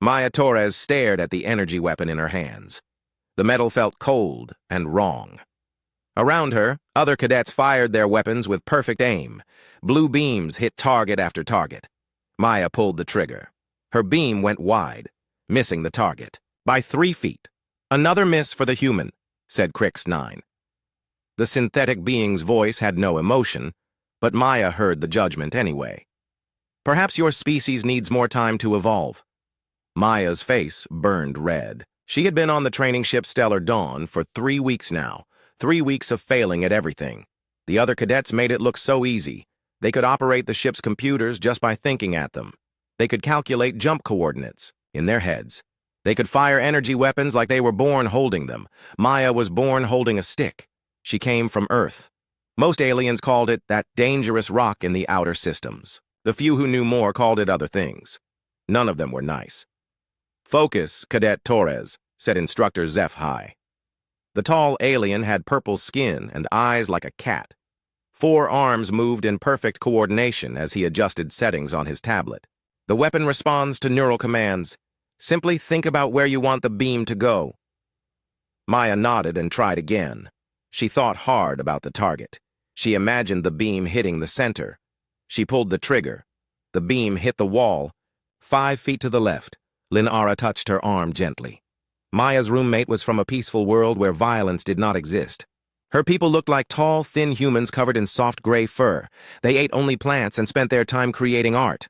Maya Torres stared at the energy weapon in her hands. The metal felt cold and wrong. Around her, other cadets fired their weapons with perfect aim. Blue beams hit target after target. Maya pulled the trigger. Her beam went wide, missing the target by 3 feet. "Another miss for the human," said Crix 9. The synthetic being's voice had no emotion, but Maya heard the judgment anyway. "Perhaps your species needs more time to evolve." Maya's face burned red. She had been on the training ship Stellar Dawn for 3 weeks now, 3 weeks of failing at everything. The other cadets made it look so easy. They could operate the ship's computers just by thinking at them. They could calculate jump coordinates in their heads. They could fire energy weapons like they were born holding them. Maya was born holding a stick. She came from Earth. Most aliens called it that dangerous rock in the outer systems. The few who knew more called it other things. None of them were nice. "Focus, Cadet Torres," said Instructor HFY. The tall alien had purple skin and eyes like a cat. 4 arms moved in perfect coordination as he adjusted settings on his tablet. "The weapon responds to neural commands. Simply think about where you want the beam to go." Maya nodded and tried again. She thought hard about the target. She imagined the beam hitting the center. She pulled the trigger. The beam hit the wall. 5 feet to the left. Linara touched her arm gently. Maya's roommate was from a peaceful world where violence did not exist. Her people looked like tall, thin humans covered in soft gray fur. They ate only plants and spent their time creating art.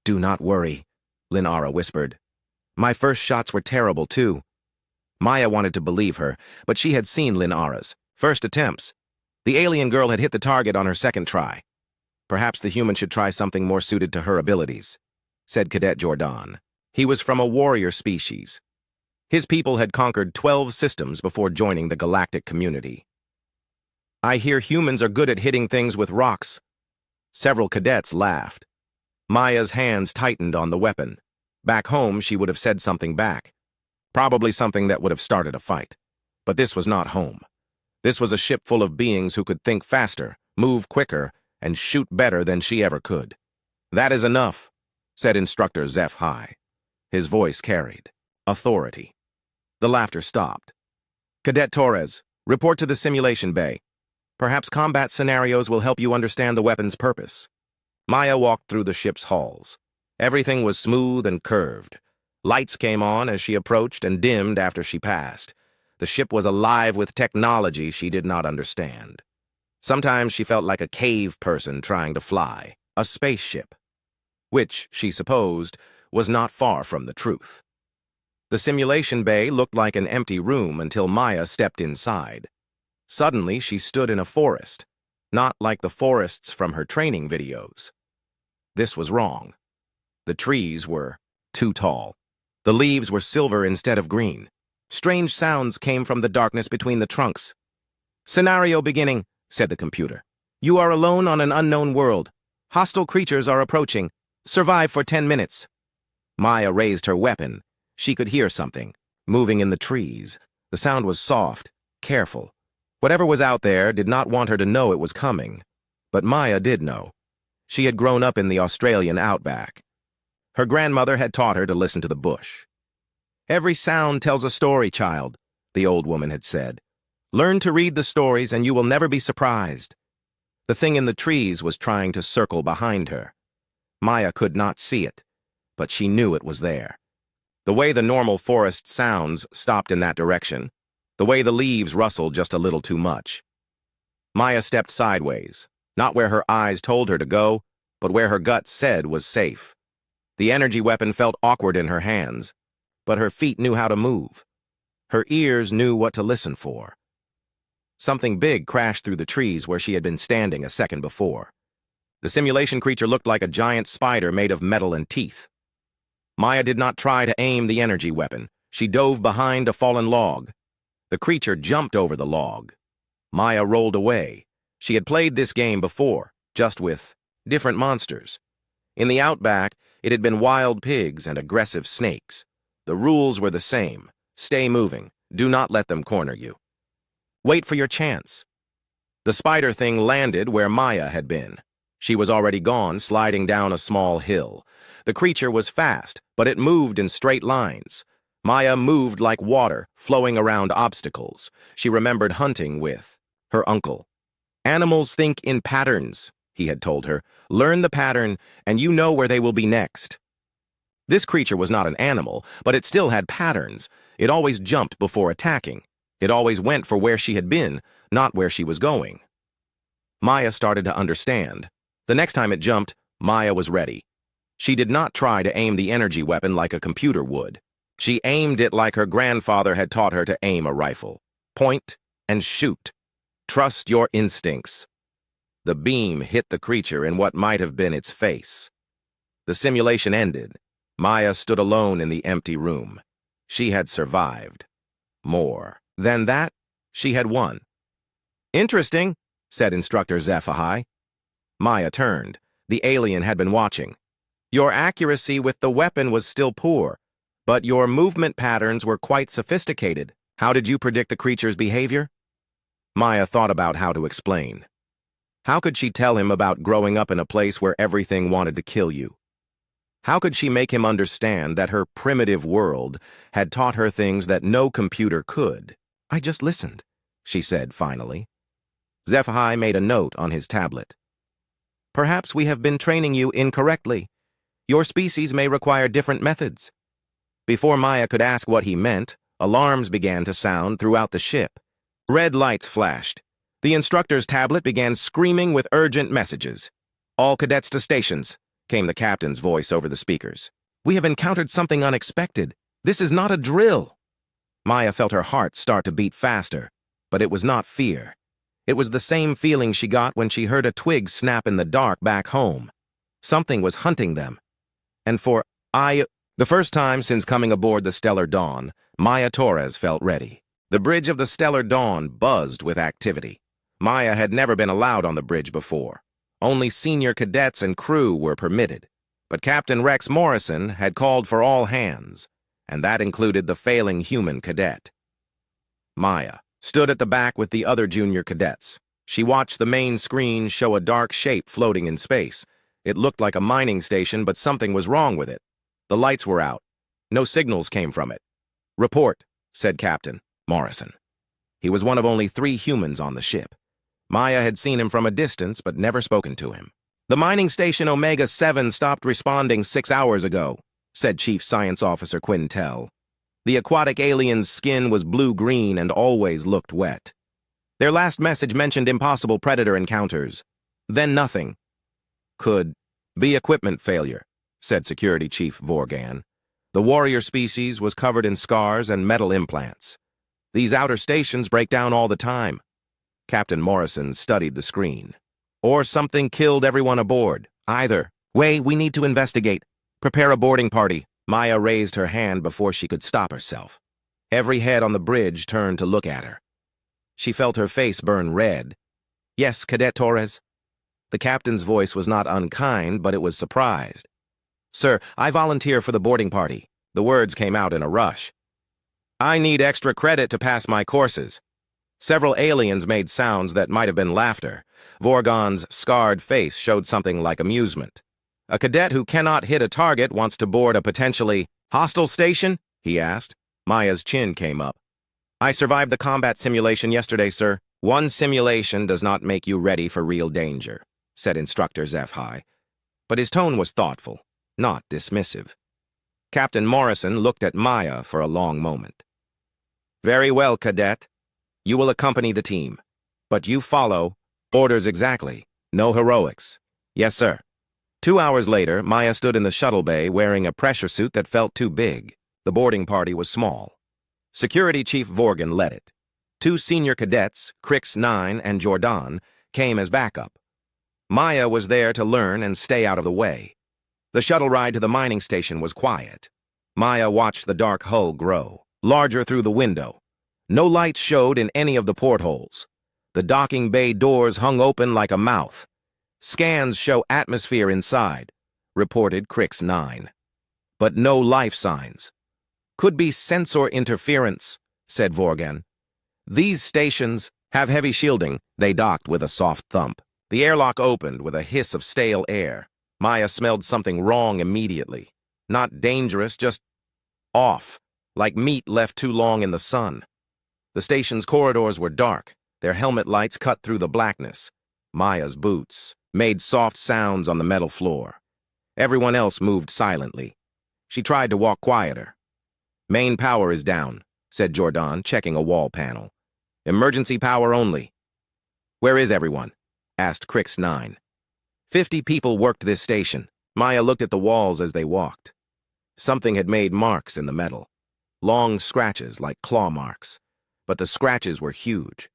"Do not worry," Linara whispered. "My first shots were terrible, too." Maya wanted to believe her, but she had seen Linara's first attempts. The alien girl had hit the target on her second try. "Perhaps the human should try something more suited to her abilities," said Cadet Jordan. He was from a warrior species. His people had conquered 12 systems before joining the galactic community. "I hear humans are good at hitting things with rocks." Several cadets laughed. Maya's hands tightened on the weapon. Back home, she would have said something back. Probably something that would have started a fight. But this was not home. This was a ship full of beings who could think faster, move quicker, and shoot better than she ever could. "That is enough," said Instructor HFY. His voice carried authority. The laughter stopped. "Cadet Torres, report to the simulation bay. Perhaps combat scenarios will help you understand the weapon's purpose." Maya walked through the ship's halls. Everything was smooth and curved. Lights came on as she approached and dimmed after she passed. The ship was alive with technology she did not understand. Sometimes she felt like a cave person trying to fly, a spaceship, which, she supposed, was not far from the truth. The simulation bay looked like an empty room until Maya stepped inside. Suddenly, she stood in a forest, not like the forests from her training videos. This was wrong. The trees were too tall. The leaves were silver instead of green. Strange sounds came from the darkness between the trunks. "Scenario beginning," said the computer. "You are alone on an unknown world. Hostile creatures are approaching. Survive for 10 minutes. Maya raised her weapon. She could hear something, moving in the trees. The sound was soft, careful. Whatever was out there did not want her to know it was coming. But Maya did know. She had grown up in the Australian outback. Her grandmother had taught her to listen to the bush. "Every sound tells a story, child," the old woman had said. "Learn to read the stories and you will never be surprised." The thing in the trees was trying to circle behind her. Maya could not see it, but she knew it was there. The way the normal forest sounds stopped in that direction, the way the leaves rustled just a little too much. Maya stepped sideways, not where her eyes told her to go, but where her gut said was safe. The energy weapon felt awkward in her hands, but her feet knew how to move. Her ears knew what to listen for. Something big crashed through the trees where she had been standing a second before. The simulation creature looked like a giant spider made of metal and teeth. Maya did not try to aim the energy weapon. She dove behind a fallen log. The creature jumped over the log. Maya rolled away. She had played this game before, just with different monsters. In the outback, it had been wild pigs and aggressive snakes. The rules were the same. Stay moving. Do not let them corner you. Wait for your chance. The spider thing landed where Maya had been. She was already gone, sliding down a small hill. The creature was fast, but it moved in straight lines. Maya moved like water, flowing around obstacles. She remembered hunting with her uncle. "Animals think in patterns," he had told her. "Learn the pattern, and you know where they will be next." This creature was not an animal, but it still had patterns. It always jumped before attacking. It always went for where she had been, not where she was going. Maya started to understand. The next time it jumped, Maya was ready. She did not try to aim the energy weapon like a computer would. She aimed it like her grandfather had taught her to aim a rifle. Point and shoot. Trust your instincts. The beam hit the creature in what might have been its face. The simulation ended. Maya stood alone in the empty room. She had survived. More than that, she had won. "Interesting," said Instructor HFY. Maya turned. The alien had been watching. "Your accuracy with the weapon was still poor, but your movement patterns were quite sophisticated. How did you predict the creature's behavior?" Maya thought about how to explain. How could she tell him about growing up in a place where everything wanted to kill you? How could she make him understand that her primitive world had taught her things that no computer could? "I just listened," she said finally. HFY made a note on his tablet. "Perhaps we have been training you incorrectly. Your species may require different methods." Before Maya could ask what he meant, alarms began to sound throughout the ship. Red lights flashed. The instructor's tablet began screaming with urgent messages. "All cadets to stations," came the captain's voice over the speakers. "We have encountered something unexpected. This is not a drill." Maya felt her heart start to beat faster, but it was not fear. It was the same feeling she got when she heard a twig snap in the dark back home. Something was hunting them. And the first time since coming aboard the Stellar Dawn, Maya Torres felt ready. The bridge of the Stellar Dawn buzzed with activity. Maya had never been allowed on the bridge before. Only senior cadets and crew were permitted. But Captain Rex Morrison had called for all hands, and that included the failing human cadet. Maya stood at the back with the other junior cadets. She watched the main screen show a dark shape floating in space. It looked like a mining station, but something was wrong with it. The lights were out. No signals came from it. "Report," said Captain Morrison. He was one of only 3 humans on the ship. Maya had seen him from a distance, but never spoken to him. "The mining station Omega-7 stopped responding 6 hours ago," said Chief Science Officer Quintel. "The aquatic alien's skin was blue-green and always looked wet. Their last message mentioned impossible predator encounters. Then nothing." "Could be equipment failure," said Security Chief Vorgan. "The warrior species was covered in scars and metal implants. These outer stations break down all the time." Captain Morrison studied the screen. "Or something killed everyone aboard. Either way, we need to investigate. Prepare a boarding party." Maya raised her hand before she could stop herself. Every head on the bridge turned to look at her. She felt her face burn red. "Yes, Cadet Torres." The captain's voice was not unkind, but it was surprised. "Sir, I volunteer for the boarding party." The words came out in a rush. "I need extra credit to pass my courses." Several aliens made sounds that might have been laughter. Vorgon's scarred face showed something like amusement. "A cadet who cannot hit a target wants to board a potentially hostile station?" he asked. Maya's chin came up. "I survived the combat simulation yesterday, sir." "One simulation does not make you ready for real danger," said Instructor HFY. But his tone was thoughtful, not dismissive. Captain Morrison looked at Maya for a long moment. "Very well, Cadet. You will accompany the team. But you follow orders exactly. No heroics." "Yes, sir." 2 hours later, Maya stood in the shuttle bay wearing a pressure suit that felt too big. The boarding party was small. Security Chief Vorgan led it. 2 senior cadets, Crix 9 and Jordan, came as backup. Maya was there to learn and stay out of the way. The shuttle ride to the mining station was quiet. Maya watched the dark hull grow, larger through the window. No lights showed in any of the portholes. The docking bay doors hung open like a mouth. "Scans show atmosphere inside," reported Crix 9. "But no life signs." "Could be sensor interference," said Vorgan. "These stations have heavy shielding." They docked with a soft thump. The airlock opened with a hiss of stale air. Maya smelled something wrong immediately. Not dangerous, just off, like meat left too long in the sun. The station's corridors were dark, their helmet lights cut through the blackness. Maya's boots made soft sounds on the metal floor. Everyone else moved silently. She tried to walk quieter. "Main power is down," said Jordan, checking a wall panel. "Emergency power only." "Where is everyone?" asked Crix 9. 50 people worked this station. Maya looked at the walls as they walked. Something had made marks in the metal. Long scratches like claw marks. But the scratches were huge.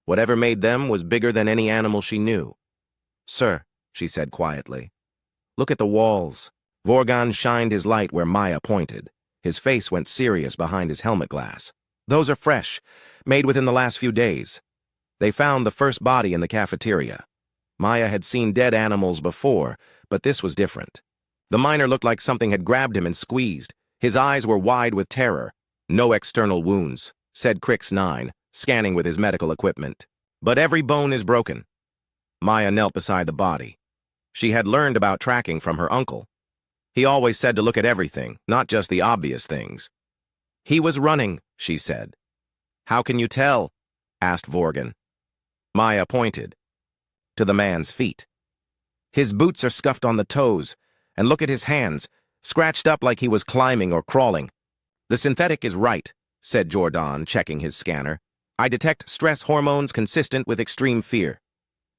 Whatever made them was bigger than any animal she knew. "Sir," she said quietly, "look at the walls." Vorgan shined his light where Maya pointed. His face went serious behind his helmet glass. "Those are fresh, made within the last few days. They found the first body in the cafeteria." Maya had seen dead animals before, but this was different. The miner looked like something had grabbed him and squeezed. His eyes were wide with terror. "No external wounds," said Crix 9, scanning with his medical equipment. "But every bone is broken." Maya knelt beside the body. She had learned about tracking from her uncle. He always said to look at everything, not just the obvious things. "He was running," she said. "How can you tell?" asked Vorgan. Maya pointed to the man's feet. "His boots are scuffed on the toes, and look at his hands, scratched up like he was climbing or crawling." "The synthetic is right," said Jordan, checking his scanner. "I detect stress hormones consistent with extreme fear."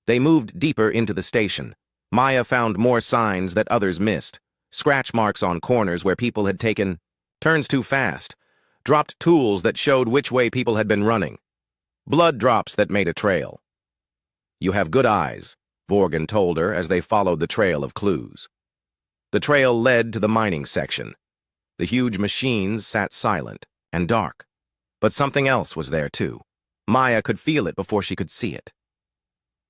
They moved deeper into the station. Maya found more signs that others missed. Scratch marks on corners where people had taken turns too fast, dropped tools that showed which way people had been running, blood drops that made a trail. "You have good eyes," Vorgan told her as they followed the trail of clues. The trail led to the mining section. The huge machines sat silent and dark. But something else was there, too. Maya could feel it before she could see it.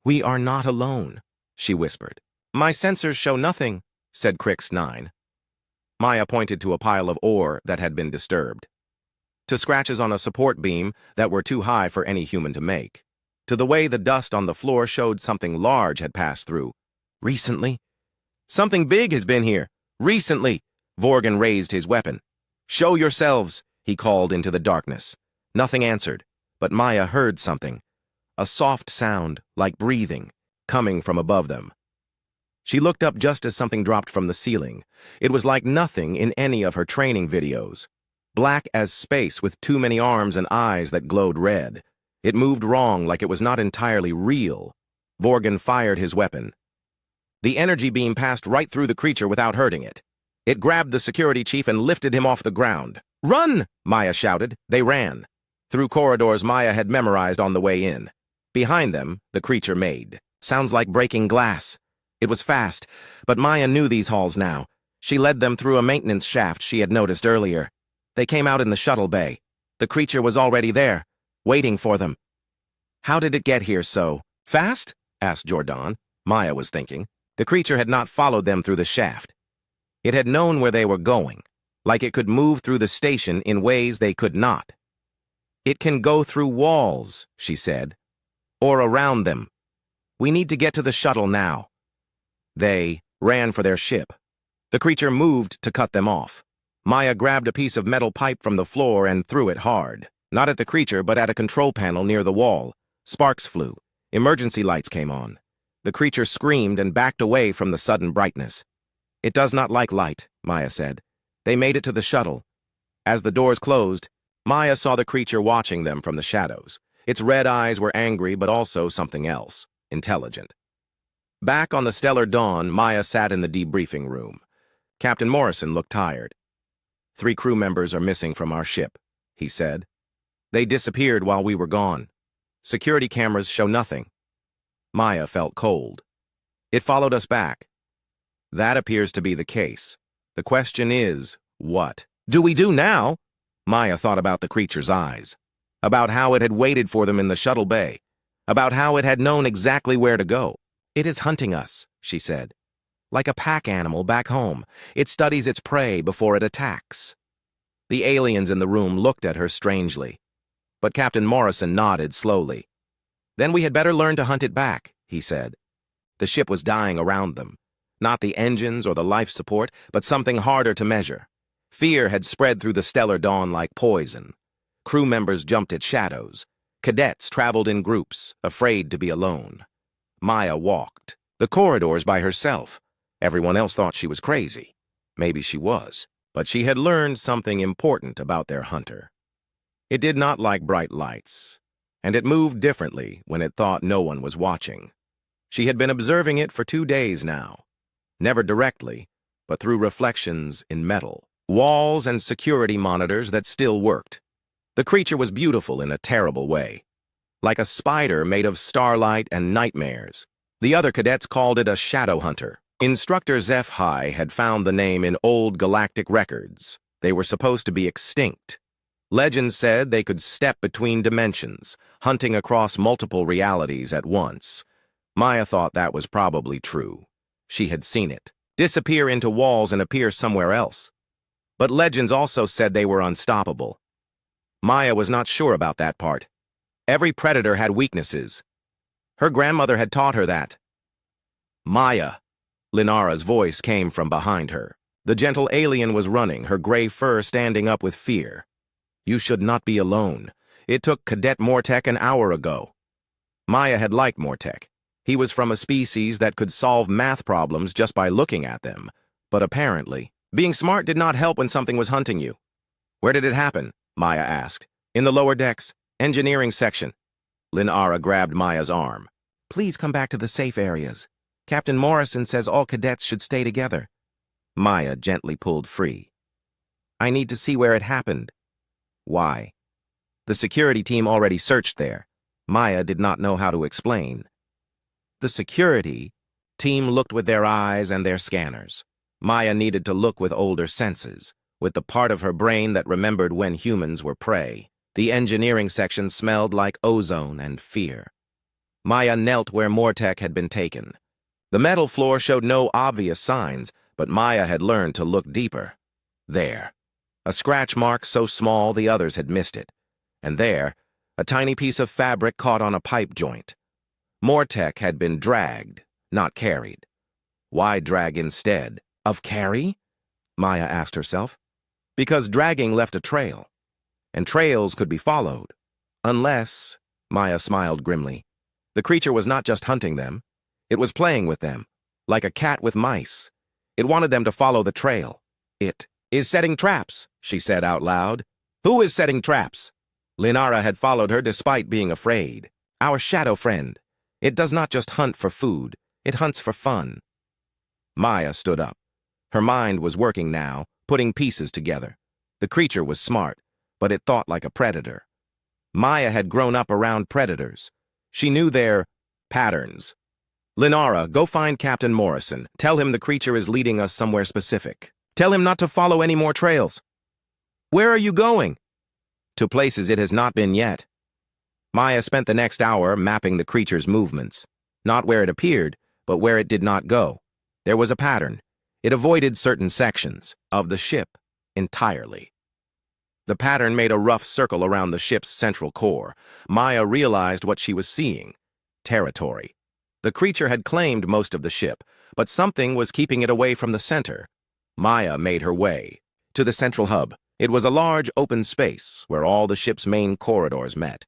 "We are not alone," she whispered. "My sensors show nothing," said Crix 9. Maya pointed to a pile of ore that had been disturbed, to scratches on a support beam that were too high for any human to make, to the way the dust on the floor showed something large had passed through. "Recently?" "Something big has been here. Recently!" Vorgan raised his weapon. "Show yourselves," he called into the darkness. Nothing answered, but Maya heard something. A soft sound, like breathing, coming from above them. She looked up just as something dropped from the ceiling. It was like nothing in any of her training videos. Black as space with too many arms and eyes that glowed red. It moved wrong, like it was not entirely real. Vorgan fired his weapon. The energy beam passed right through the creature without hurting it. It grabbed the security chief and lifted him off the ground. "Run!" Maya shouted. They ran. Through corridors Maya had memorized on the way in. Behind them, the creature made. Sounds like breaking glass. It was fast, but Maya knew these halls now. She led them through a maintenance shaft she had noticed earlier. They came out in the shuttle bay. The creature was already there, waiting for them. "How did it get here so fast?" asked Jordan. Maya was thinking. The creature had not followed them through the shaft. It had known where they were going, like it could move through the station in ways they could not. "It can go through walls," she said, "or around them. We need to get to the shuttle now." They ran for their ship. The creature moved to cut them off. Maya grabbed a piece of metal pipe from the floor and threw it hard. Not at the creature, but at a control panel near the wall. Sparks flew. Emergency lights came on. The creature screamed and backed away from the sudden brightness. "It does not like light," Maya said. They made it to the shuttle. As the doors closed, Maya saw the creature watching them from the shadows. Its red eyes were angry, but also something else, intelligent. Back on the Stellar Dawn, Maya sat in the debriefing room. Captain Morrison looked tired. 3 crew members are missing from our ship," he said. "They disappeared while we were gone. Security cameras show nothing." Maya felt cold. "It followed us back." "That appears to be the case. The question is, what do we do now?" Maya thought about the creature's eyes, about how it had waited for them in the shuttle bay, about how it had known exactly where to go. "It is hunting us," she said. "Like a pack animal back home. It studies its prey before it attacks." The aliens in the room looked at her strangely. But Captain Morrison nodded slowly. "Then we had better learn to hunt it back," he said. The ship was dying around them. Not the engines or the life support, but something harder to measure. Fear had spread through the stellar dawn like poison. Crew members jumped at shadows. Cadets traveled in groups, afraid to be alone. Maya walked the corridors by herself. Everyone else thought she was crazy. Maybe she was, but she had learned something important about their hunter. It did not like bright lights, and it moved differently when it thought no one was watching. She had been observing it for 2 days now, never directly, but through reflections in metal, walls and security monitors that still worked. The creature was beautiful in a terrible way, like a spider made of starlight and nightmares. The other cadets called it a shadow hunter. Instructor HFY had found the name in old galactic records. They were supposed to be extinct. Legends said they could step between dimensions, hunting across multiple realities at once. Maya thought that was probably true. She had seen it disappear into walls and appear somewhere else. But legends also said they were unstoppable. Maya was not sure about that part. Every predator had weaknesses. Her grandmother had taught her that. Maya. Linara's voice came from behind her. The gentle alien was running, her gray fur standing up with fear. You should not be alone. It took Cadet Mortek an hour ago. Maya had liked Mortek. He was from a species that could solve math problems just by looking at them. But apparently, being smart did not help when something was hunting you. Where did it happen? Maya asked. In the lower decks, engineering section. Linara grabbed Maya's arm. Please come back to the safe areas. Captain Morrison says all cadets should stay together. Maya gently pulled free. I need to see where it happened. Why? The security team already searched there. Maya did not know how to explain. The security team looked with their eyes and their scanners. Maya needed to look with older senses, with the part of her brain that remembered when humans were prey. The engineering section smelled like ozone and fear. Maya knelt where Mortek had been taken. The metal floor showed no obvious signs, but Maya had learned to look deeper. There. A scratch mark so small the others had missed it. And there, a tiny piece of fabric caught on a pipe joint. Mortek had been dragged, not carried. Why drag instead of carry? Maya asked herself. Because dragging left a trail, and trails could be followed. Unless, Maya smiled grimly, the creature was not just hunting them. It was playing with them, like a cat with mice. It wanted them to follow the trail. It is setting traps, she said out loud. Who is setting traps? Linara had followed her despite being afraid. Our shadow friend. It does not just hunt for food. It hunts for fun. Maya stood up. Her mind was working now, putting pieces together. The creature was smart, but it thought like a predator. Maya had grown up around predators. She knew their patterns. Linara, go find Captain Morrison. Tell him the creature is leading us somewhere specific. Tell him not to follow any more trails. Where are you going? To places it has not been yet. Maya spent the next hour mapping the creature's movements. Not where it appeared, but where it did not go. There was a pattern. It avoided certain sections of the ship entirely. The pattern made a rough circle around the ship's central core. Maya realized what she was seeing. Territory. The creature had claimed most of the ship, but something was keeping it away from the center. Maya made her way to the central hub. It was a large open space where all the ship's main corridors met.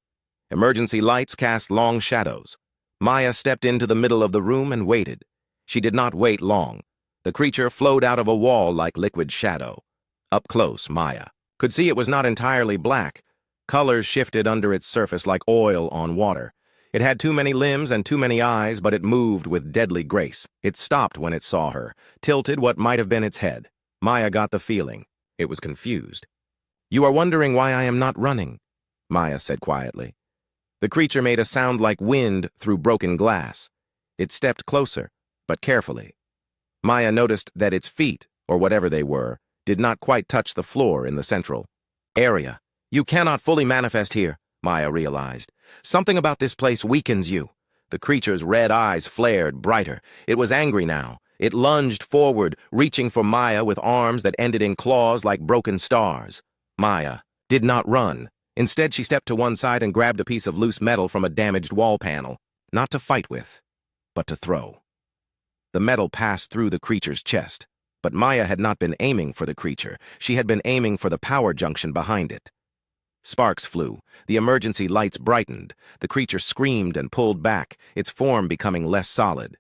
Emergency lights cast long shadows. Maya stepped into the middle of the room and waited. She did not wait long. The creature flowed out of a wall like liquid shadow. Up close, Maya could see it was not entirely black. Colors shifted under its surface like oil on water. It had too many limbs and too many eyes, but it moved with deadly grace. It stopped when it saw her, tilted what might have been its head. Maya got the feeling. It was confused. You are wondering why I am not running, Maya said quietly. The creature made a sound like wind through broken glass. It stepped closer, but carefully. Maya noticed that its feet, or whatever they were, did not quite touch the floor in the central area. You cannot fully manifest here, Maya realized. Something about this place weakens you. The creature's red eyes flared brighter. It was angry now. It lunged forward, reaching for Maya with arms that ended in claws like broken stars. Maya did not run. Instead, she stepped to one side and grabbed a piece of loose metal from a damaged wall panel. Not to fight with, but to throw. The metal passed through the creature's chest. But Maya had not been aiming for the creature. She had been aiming for the power junction behind it. Sparks flew. The emergency lights brightened. The creature screamed and pulled back, its form becoming less solid.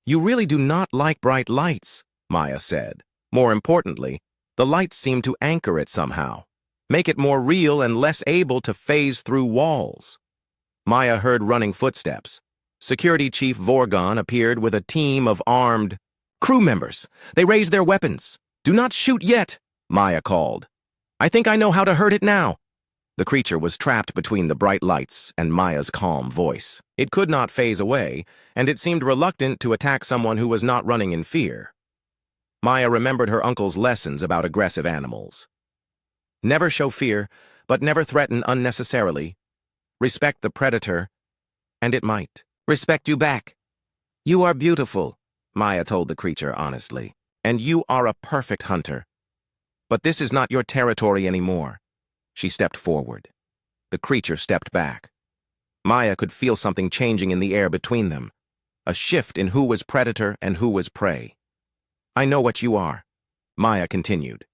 "You really do not like bright lights," Maya said. More importantly, the lights seemed to anchor it somehow, make it more real and less able to phase through walls. Maya heard running footsteps. Security Chief Vorgon appeared with a team of armed crew members. They raised their weapons. "Do not shoot yet," Maya called. "I think I know how to hurt it now." The creature was trapped between the bright lights and Maya's calm voice. It could not phase away, and it seemed reluctant to attack someone who was not running in fear. Maya remembered her uncle's lessons about aggressive animals. Never show fear, but never threaten unnecessarily. Respect the predator, and it might respect you back. "You are beautiful," Maya told the creature honestly, "and you are a perfect hunter. But this is not your territory anymore." She stepped forward. The creature stepped back. Maya could feel something changing in the air between them, a shift in who was predator and who was prey. "I know what you are," Maya continued.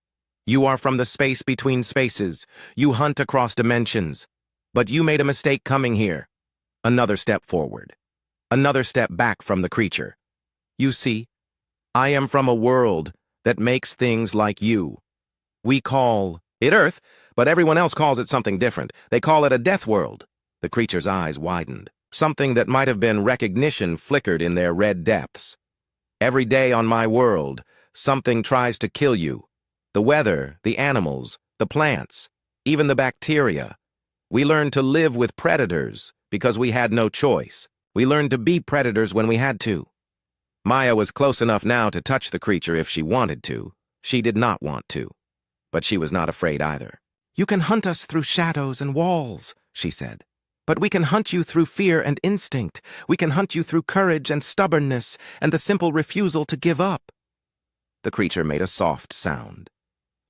"You are from the space between spaces. You hunt across dimensions. But you made a mistake coming here." Another step forward. Another step back from the creature. "You see, I am from a world that makes things like you. We call it Earth, but everyone else calls it something different. They call it a Deathworld." The creature's eyes widened. Something that might have been recognition flickered in their red depths. "Every day on my world, something tries to kill you. The weather, the animals, the plants, even the bacteria. We learned to live with predators because we had no choice. We learned to be predators when we had to." Maya was close enough now to touch the creature if she wanted to. She did not want to. But she was not afraid either. "You can hunt us through shadows and walls," she said. "But we can hunt you through fear and instinct. We can hunt you through courage and stubbornness and the simple refusal to give up." The creature made a soft sound.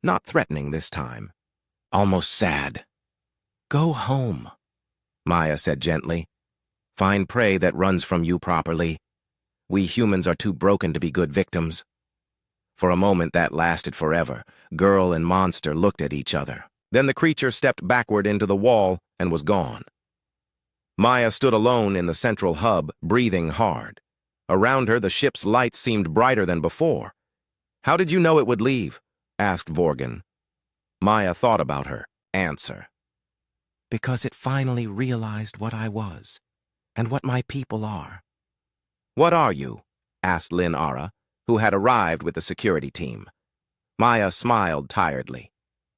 Not threatening this time. Almost sad. "Go home," Maya said gently. "Find prey that runs from you properly. We humans are too broken to be good victims." For a moment that lasted forever. Girl and monster looked at each other. Then the creature stepped backward into the wall and was gone. Maya stood alone in the central hub, breathing hard. Around her, the ship's lights seemed brighter than before. "How did you know it would leave?" asked Vorgon. Maya thought about her. Answer. "Because it finally realized what I was, and what my people are." "What are you?" asked Lin Ara, who had arrived with the security team. Maya smiled tiredly.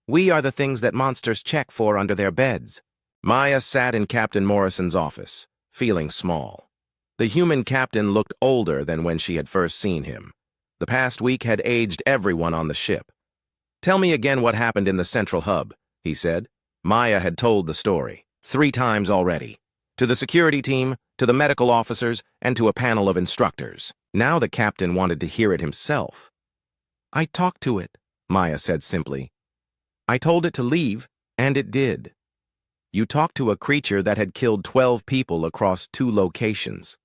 "We are the things that monsters check for under their beds." Maya sat in Captain Morrison's office, feeling small. The human captain looked older than when she had first seen him. The past week had aged everyone on the ship. "Tell me again what happened in the central hub," he said. Maya had told the story 3 times already. To the security team, to the medical officers, and to a panel of instructors. Now the captain wanted to hear it himself. "I talked to it," Maya said simply. "I told it to leave, and it did." "You talked to a creature that had killed 12 people across 2 locations.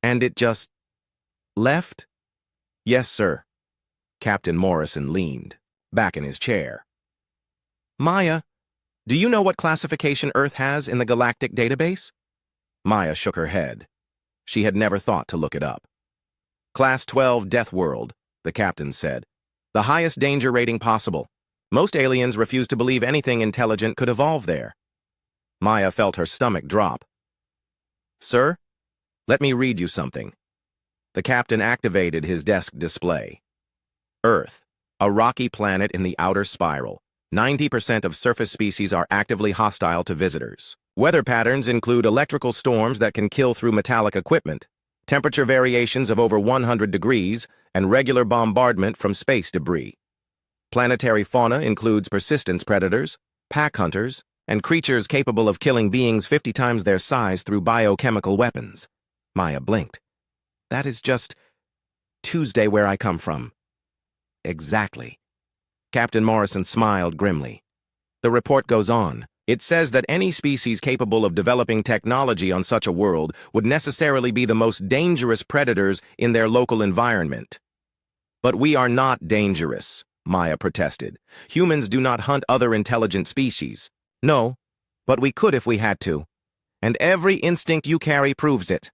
And it just left?" "Yes, sir." Captain Morrison leaned, back in his chair. "Maya, do you know what classification Earth has in the Galactic database?" Maya shook her head. She had never thought to look it up. "Class 12 Deathworld," the captain said. "The highest danger rating possible. Most aliens refuse to believe anything intelligent could evolve there." Maya felt her stomach drop. "Sir, let me read you something." The captain activated his desk display. "Earth, a rocky planet in the outer spiral. 90% of surface species are actively hostile to visitors. Weather patterns include electrical storms that can kill through metallic equipment, temperature variations of over 100 degrees, and regular bombardment from space debris. Planetary fauna includes persistence predators, pack hunters, and creatures capable of killing beings 50 times their size through biochemical weapons." Maya blinked. "That is just Tuesday where I come from." "Exactly." Captain Morrison smiled grimly. The report goes on. It says that any species capable of developing technology on such a world would necessarily be the most dangerous predators in their local environment. But we are not dangerous, Maya protested. Humans do not hunt other intelligent species. No, but we could if we had to. And every instinct you carry proves it.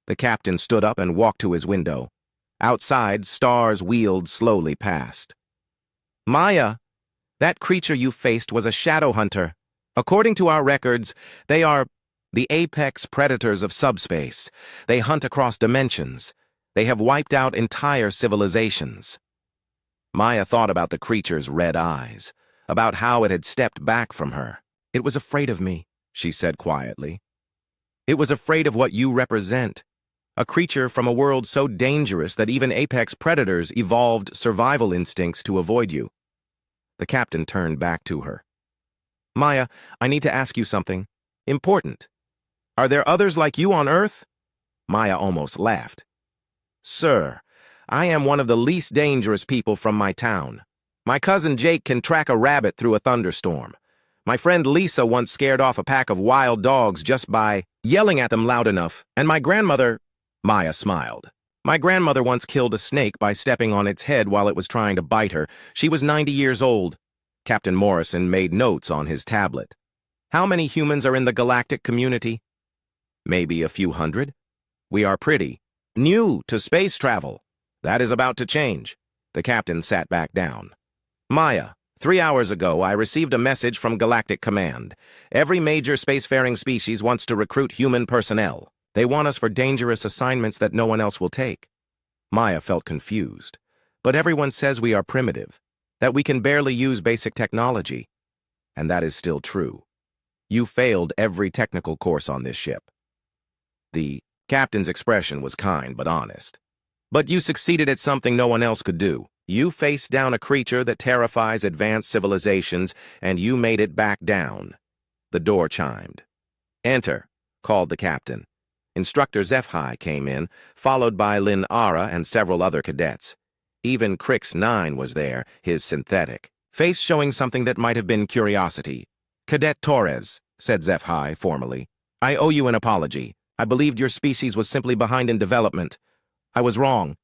The captain stood up and walked to his window. Outside, stars wheeled slowly past. Maya, that creature you faced was a shadow hunter. According to our records, they are the apex predators of subspace. They hunt across dimensions. They have wiped out entire civilizations. Maya thought about the creature's red eyes, about how it had stepped back from her. It was afraid of me, she said quietly. It was afraid of what you represent. A creature from a world so dangerous that even apex predators evolved survival instincts to avoid you. The captain turned back to her. Maya, I need to ask you something. Important. Are there others like you on Earth? Maya almost laughed. Sir, I am one of the least dangerous people from my town. My cousin Jake can track a rabbit through a thunderstorm. My friend Lisa once scared off a pack of wild dogs just by yelling at them loud enough, and my grandmother... Maya smiled. My grandmother once killed a snake by stepping on its head while it was trying to bite her. She was 90 years old. Captain Morrison made notes on his tablet. How many humans are in the galactic community? Maybe a few hundred. We are pretty new to space travel. That is about to change. The captain sat back down. Maya, 3 hours ago, I received a message from Galactic Command. Every major spacefaring species wants to recruit human personnel. They want us for dangerous assignments that no one else will take. Maya felt confused. But everyone says we are primitive, that we can barely use basic technology. And that is still true. You failed every technical course on this ship. The captain's expression was kind but honest. But you succeeded at something no one else could do. You faced down a creature that terrifies advanced civilizations, and you made it back down. The door chimed. Enter, called the captain. Instructor HFY came in, followed by Lin Ara and several other cadets. Even Crix 9 was there, his synthetic, face showing something that might have been curiosity. Cadet Torres, said HFY formally. I owe you an apology. I believed your species was simply behind in development. I was wrong.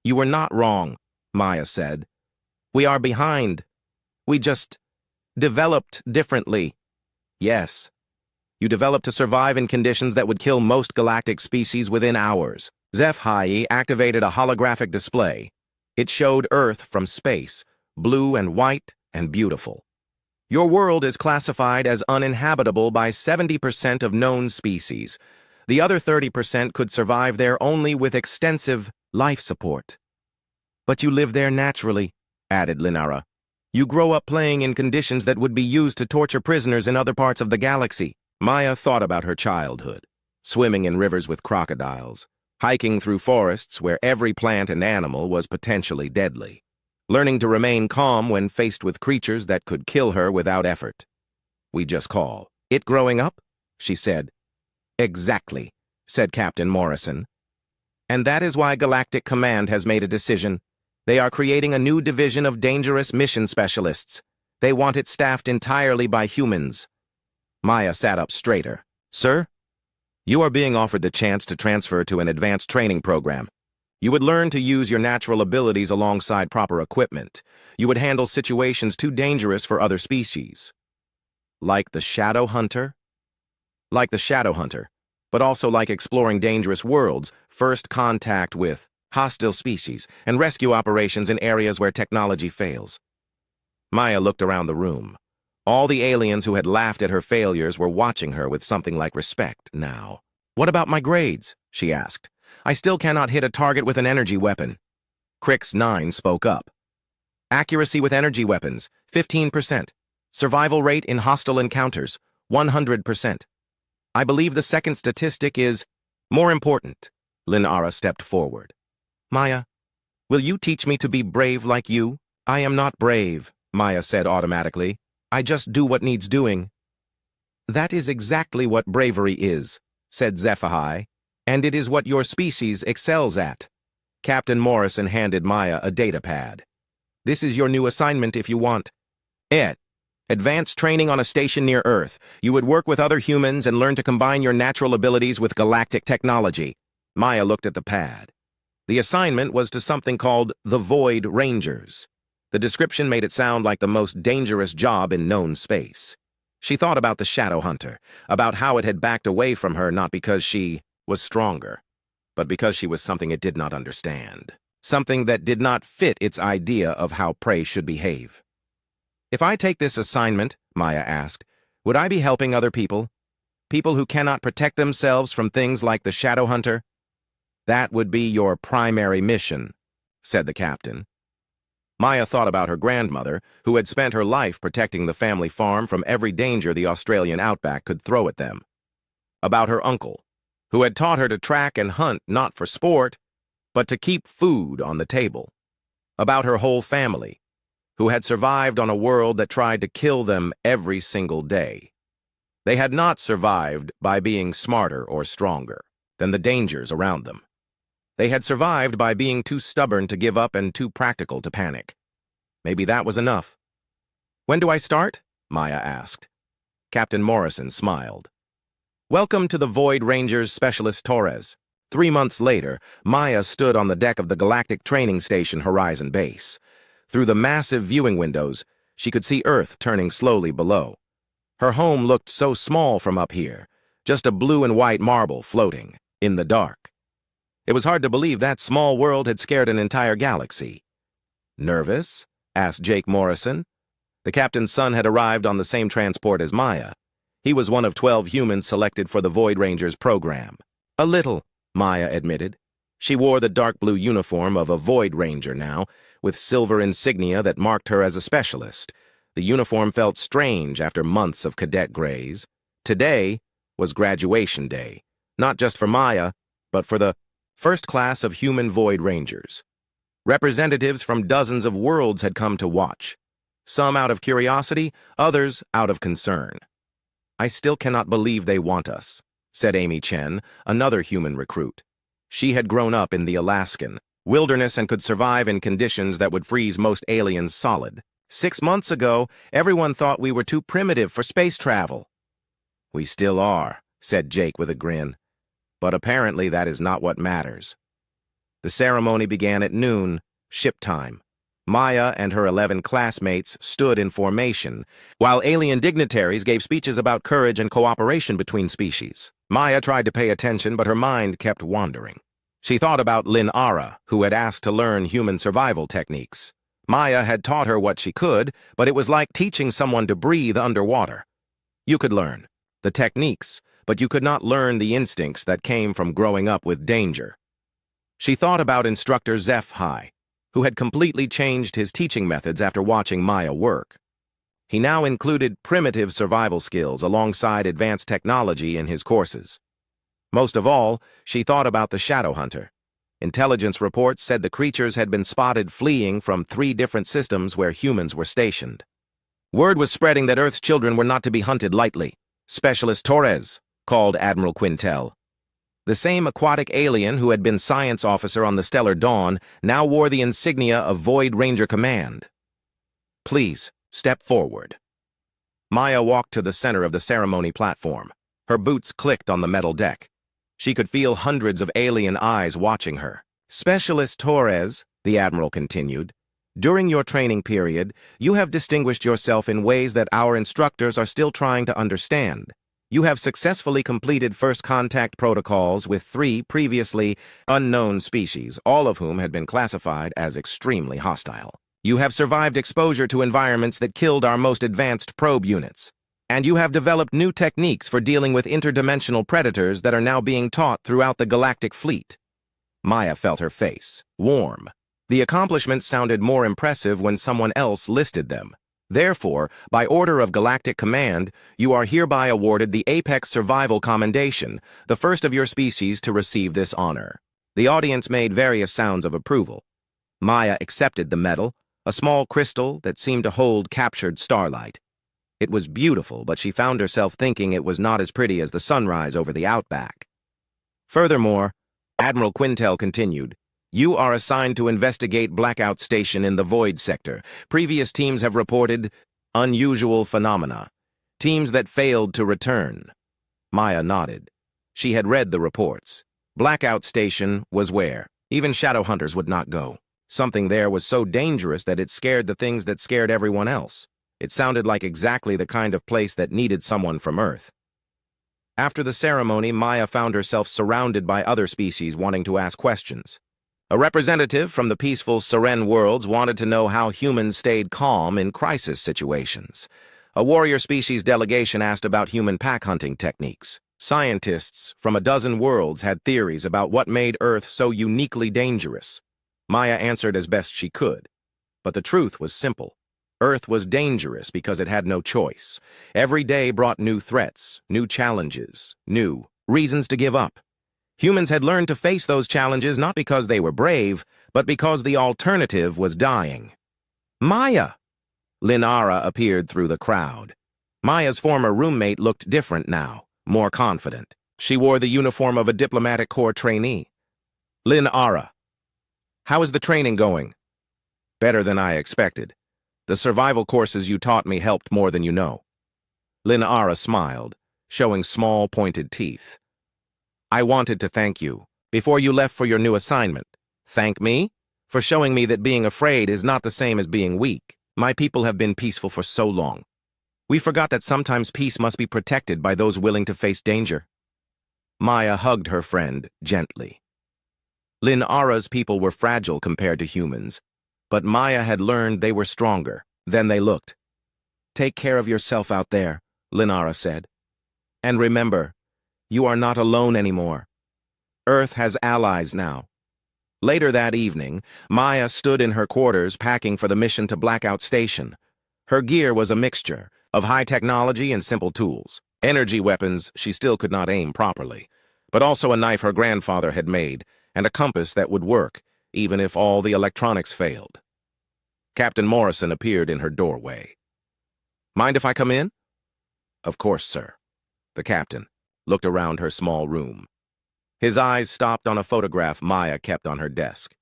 You were not wrong, Maya said. We are behind. We just developed differently. Yes. You developed to survive in conditions that would kill most galactic species within hours. HFY activated a holographic display. It showed Earth from space, blue and white and beautiful. Your world is classified as uninhabitable by 70% of known species. The other 30% could survive there only with extensive life support. But you live there naturally, added Linara. You grow up playing in conditions that would be used to torture prisoners in other parts of the galaxy. Maya thought about her childhood, swimming in rivers with crocodiles, hiking through forests where every plant and animal was potentially deadly, learning to remain calm when faced with creatures that could kill her without effort. We just call it growing up, she said. Exactly, said Captain Morrison. And that is why Galactic Command has made a decision. They are creating a new division of dangerous mission specialists. They want it staffed entirely by humans. Maya sat up straighter. Sir, you are being offered the chance to transfer to an advanced training program. You would learn to use your natural abilities alongside proper equipment. You would handle situations too dangerous for other species. Like the Shadow Hunter? Like the Shadow Hunter, but also like exploring dangerous worlds, first contact with hostile species, and rescue operations in areas where technology fails. Maya looked around the room. All the aliens who had laughed at her failures were watching her with something like respect now. What about my grades? She asked. I still cannot hit a target with an energy weapon. Crix 9 spoke up. Accuracy with energy weapons, 15%. Survival rate in hostile encounters, 100%. I believe the second statistic is more important. Linara stepped forward. Maya, will you teach me to be brave like you? I am not brave, Maya said automatically. I just do what needs doing. That is exactly what bravery is, said HFY, and it is what your species excels at. Captain Morrison handed Maya a data pad. This is your new assignment if you want it. Advanced training on a station near Earth. You would work with other humans and learn to combine your natural abilities with galactic technology. Maya looked at the pad. The assignment was to something called the Void Rangers. The description made it sound like the most dangerous job in known space. She thought about the Shadow Hunter, about how it had backed away from her not because she was stronger, but because she was something it did not understand. Something that did not fit its idea of how prey should behave. If I take this assignment, Maya asked, would I be helping other people? People who cannot protect themselves from things like the Shadow Hunter? That would be your primary mission, said the captain. Maya thought about her grandmother, who had spent her life protecting the family farm from every danger the Australian outback could throw at them. About her uncle, who had taught her to track and hunt not for sport, but to keep food on the table. About her whole family, who had survived on a world that tried to kill them every single day. They had not survived by being smarter or stronger than the dangers around them. They had survived by being too stubborn to give up and too practical to panic. Maybe that was enough. When do I start? Maya asked. Captain Morrison smiled. Welcome to the Void Rangers Specialist Torres. 3 months later, Maya stood on the deck of the Galactic Training Station Horizon Base. Through the massive viewing windows, she could see Earth turning slowly below. Her home looked so small from up here, just a blue and white marble floating in the dark. It was hard to believe that small world had scared an entire galaxy. Nervous? Asked Jake Morrison. The captain's son had arrived on the same transport as Maya. He was one of 12 humans selected for the Void Rangers program. A little, Maya admitted. She wore the dark blue uniform of a Void Ranger now, with silver insignia that marked her as a specialist. The uniform felt strange after months of cadet grays. Today was graduation day, not just for Maya, but for the first class of human Void Rangers. Representatives from dozens of worlds had come to watch. Some out of curiosity, others out of concern. I still cannot believe they want us, said Amy Chen, another human recruit. She had grown up in the Alaskan wilderness and could survive in conditions that would freeze most aliens solid. 6 months ago, everyone thought we were too primitive for space travel. We still are, said Jake with a grin. But apparently that is not what matters. The ceremony began at noon, ship time. Maya and her 11 classmates stood in formation, while alien dignitaries gave speeches about courage and cooperation between species. Maya tried to pay attention, but her mind kept wandering. She thought about Lynn Ara, who had asked to learn human survival techniques. Maya had taught her what she could, but it was like teaching someone to breathe underwater. You could learn the techniques, but you could not learn the instincts that came from growing up with danger. She thought about instructor HFY, who had completely changed his teaching methods after watching Maya work. He now included primitive survival skills alongside advanced technology in his courses. Most of all, she thought about the Shadow Hunter. Intelligence reports said the creatures had been spotted fleeing from 3 different systems where humans were stationed. Word was spreading that Earth's children were not to be hunted lightly. Specialist Torres, called Admiral Quintel. The same aquatic alien who had been science officer on the Stellar Dawn now wore the insignia of Void Ranger Command. Please, step forward. Maya walked to the center of the ceremony platform. Her boots clicked on the metal deck. She could feel hundreds of alien eyes watching her. Specialist Torres, the Admiral continued, during your training period, you have distinguished yourself in ways that our instructors are still trying to understand. You have successfully completed first contact protocols with 3 previously unknown species, all of whom had been classified as extremely hostile. You have survived exposure to environments that killed our most advanced probe units. And you have developed new techniques for dealing with interdimensional predators that are now being taught throughout the galactic fleet. Maya felt her face warm. The accomplishments sounded more impressive when someone else listed them. Therefore, by order of Galactic Command, you are hereby awarded the Apex Survival Commendation, the first of your species to receive this honor. The audience made various sounds of approval. Maya accepted the medal, a small crystal that seemed to hold captured starlight. It was beautiful, but she found herself thinking it was not as pretty as the sunrise over the outback. Furthermore, Admiral Quintel continued, you are assigned to investigate Blackout Station in the Void Sector. Previous teams have reported Unusual phenomena. Teams that failed to return. Maya nodded. She had read the reports. Blackout Station was where even shadow hunters would not go. Something there was so dangerous that it scared the things that scared everyone else. It sounded like exactly the kind of place that needed someone from Earth. After the ceremony, Maya found herself surrounded by other species wanting to ask questions. A representative from the peaceful Seren worlds wanted to know how humans stayed calm in crisis situations. A warrior species delegation asked about human pack hunting techniques. Scientists from a dozen worlds had theories about what made Earth so uniquely dangerous. Maya answered as best she could. But the truth was simple. Earth was dangerous because it had no choice. Every day brought new threats, new challenges, new reasons to give up. Humans had learned to face those challenges not because they were brave, but because the alternative was dying. Maya! Linara appeared through the crowd. Maya's former roommate looked different now, more confident. She wore the uniform of a diplomatic corps trainee. Linara. How is the training going? Better than I expected. The survival courses you taught me helped more than you know. Linara smiled, showing small, pointed teeth. I wanted to thank you, before you left for your new assignment. Thank me? For showing me that being afraid is not the same as being weak. My people have been peaceful for so long. We forgot that sometimes peace must be protected by those willing to face danger. Maya hugged her friend gently. Linara's people were fragile compared to humans, but Maya had learned they were stronger than they looked. Take care of yourself out there, Linara said. And remember, you are not alone anymore. Earth has allies now. Later that evening, Maya stood in her quarters packing for the mission to Blackout Station. Her gear was a mixture of high technology and simple tools. Energy weapons she still could not aim properly, but also a knife her grandfather had made and a compass that would work, even if all the electronics failed. Captain Morrison appeared in her doorway. Mind if I come in? Of course, sir. The captain looked around her small room. His eyes stopped on a photograph Maya kept on her desk.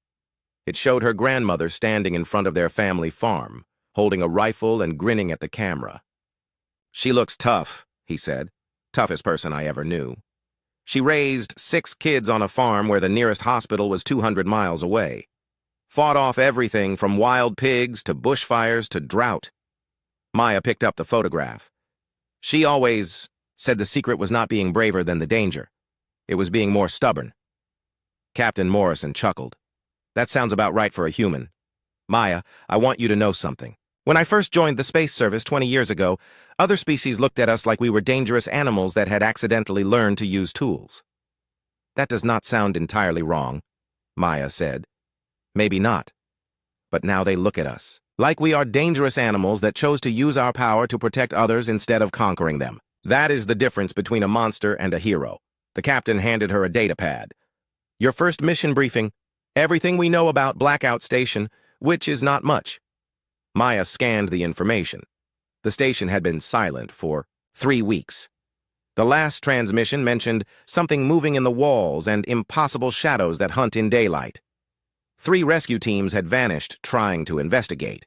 It showed her grandmother standing in front of their family farm, holding a rifle and grinning at the camera. She looks tough, he said. Toughest person I ever knew. She raised 6 kids on a farm where the nearest hospital was 200 miles away. Fought off everything from wild pigs to bushfires to drought. Maya picked up the photograph. She always said the secret was not being braver than the danger. It was being more stubborn. Captain Morrison chuckled. That sounds about right for a human. Maya, I want you to know something. When I first joined the Space Service 20 years ago, other species looked at us like we were dangerous animals that had accidentally learned to use tools. That does not sound entirely wrong, Maya said. Maybe not. But now they look at us like we are dangerous animals that chose to use our power to protect others instead of conquering them. That is the difference between a monster and a hero. The captain handed her a data pad. Your first mission briefing. Everything we know about Blackout Station, which is not much. Maya scanned the information. The station had been silent for 3 weeks. The last transmission mentioned something moving in the walls and impossible shadows that hunt in daylight. 3 rescue teams had vanished trying to investigate.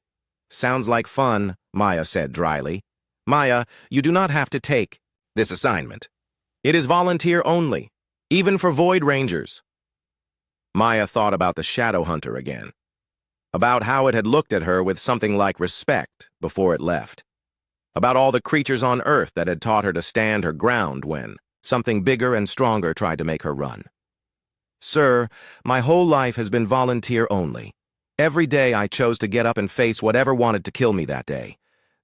Sounds like fun, Maya said dryly. Maya, you do not have to take this assignment. It is volunteer only, even for Void Rangers. Maya thought about the Shadow Hunter again, about how it had looked at her with something like respect before it left, about all the creatures on Earth that had taught her to stand her ground when something bigger and stronger tried to make her run. Sir, my whole life has been volunteer only. Every day I chose to get up and face whatever wanted to kill me that day.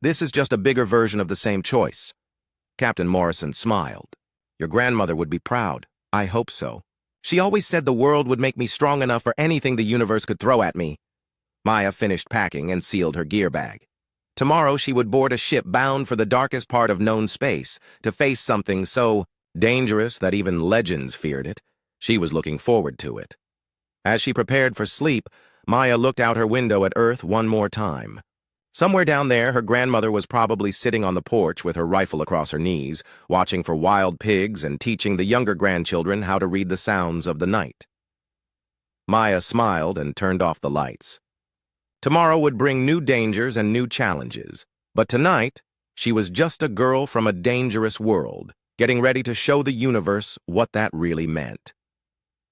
This is just a bigger version of the same choice. Captain Morrison smiled. Your grandmother would be proud. I hope so. She always said the world would make me strong enough for anything the universe could throw at me. Maya finished packing and sealed her gear bag. Tomorrow she would board a ship bound for the darkest part of known space to face something so dangerous that even legends feared it. She was looking forward to it. As she prepared for sleep, Maya looked out her window at Earth one more time. Somewhere down there, her grandmother was probably sitting on the porch with her rifle across her knees, watching for wild pigs and teaching the younger grandchildren how to read the sounds of the night. Maya smiled and turned off the lights. Tomorrow would bring new dangers and new challenges, But tonight, she was just a girl from a dangerous world, getting ready to show the universe what that really meant.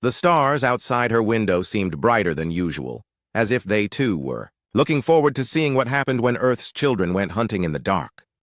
The stars outside her window seemed brighter than usual, as if they too were, looking forward to seeing what happened when Earth's children went hunting in the dark.